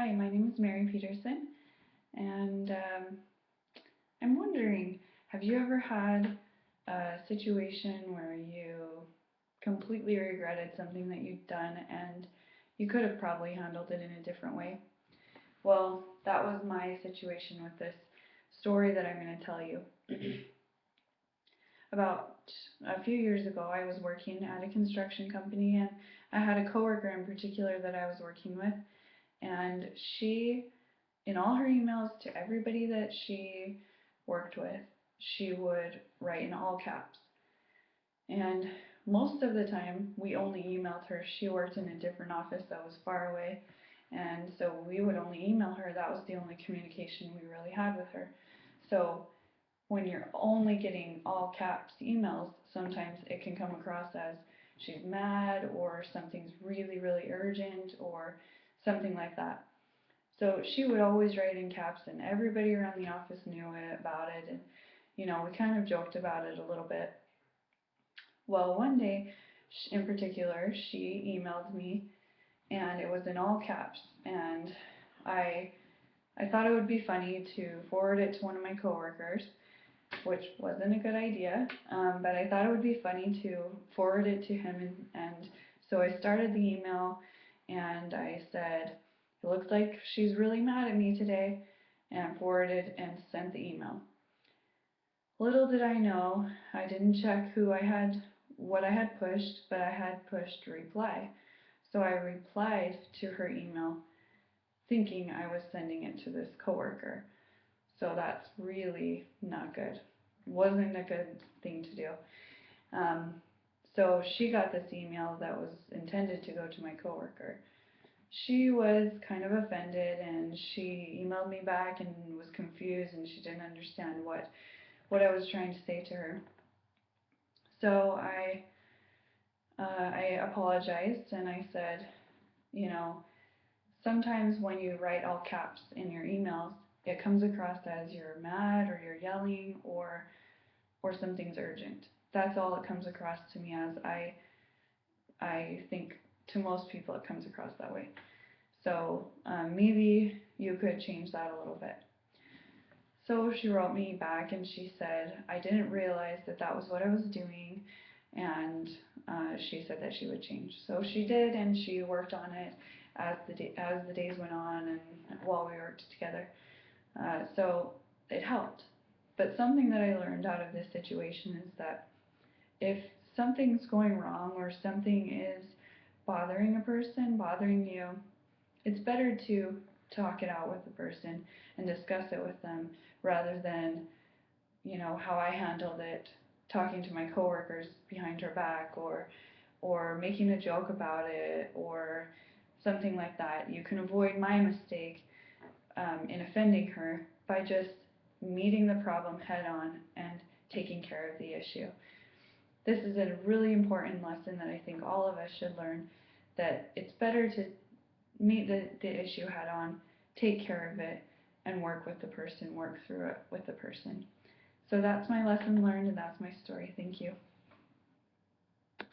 Hi, my name is Mary Peterson, and I'm wondering, have you ever had a situation where you completely regretted something that you'd done and you could have probably handled it in a different way? Well, that was my situation with this story that I'm going to tell you. About a few years ago, I was working at a construction company, and I had a coworker in particular that I was working with, and she, in all her emails to everybody that she worked with, she would write in all caps. And most of the time, we only emailed her. She worked in a different office that was far away, and so we would only email her. That was the only communication we really had with her. So when you're only getting all caps emails, sometimes it can come across as she's mad or something's really, really urgent or something like that. So she would always write in caps, and everybody around the office knew about it, and we kind of joked about it a little bit. Well, one day, in particular, she emailed me, and it was in all caps, and I I thought it would be funny to forward it to one of my coworkers, which wasn't a good idea, but I thought it would be funny to forward it to him, and so I started the email, and I said, "It looks like she's really mad at me today," and forwarded and sent the email. Little did I know, I didn't check what I had pushed, but I had pushed reply. So I replied to her email thinking I was sending it to this coworker. So that's really not good. Wasn't a good thing to do. Um, so she got this email that was intended to go to my coworker. She was kind of offended, and she emailed me back and was confused, and she didn't understand what I was trying to say to her. So I apologized, and I said, you know, sometimes when you write all caps in your emails, it comes across as you're mad or you're yelling or something's urgent. That's all it comes across to me as. I think to most people it comes across that way. So maybe you could change that a little bit. So she wrote me back and she said, I didn't realize that that was what I was doing, and she said that she would change. So she did, and she worked on it as the days went on and while we worked together. So it helped. But something that I learned out of this situation is that if something's going wrong or something is bothering a person, bothering you, it's better to talk it out with the person and discuss it with them rather than, how I handled it, talking to my coworkers behind her back or making a joke about it or something like that. You can avoid my mistake in offending her by just meeting the problem head on and taking care of the issue. This is a really important lesson that I think all of us should learn, that it's better to meet the issue head on, take care of it, and work with the person, work through it with the person. So that's my lesson learned, and that's my story. Thank you.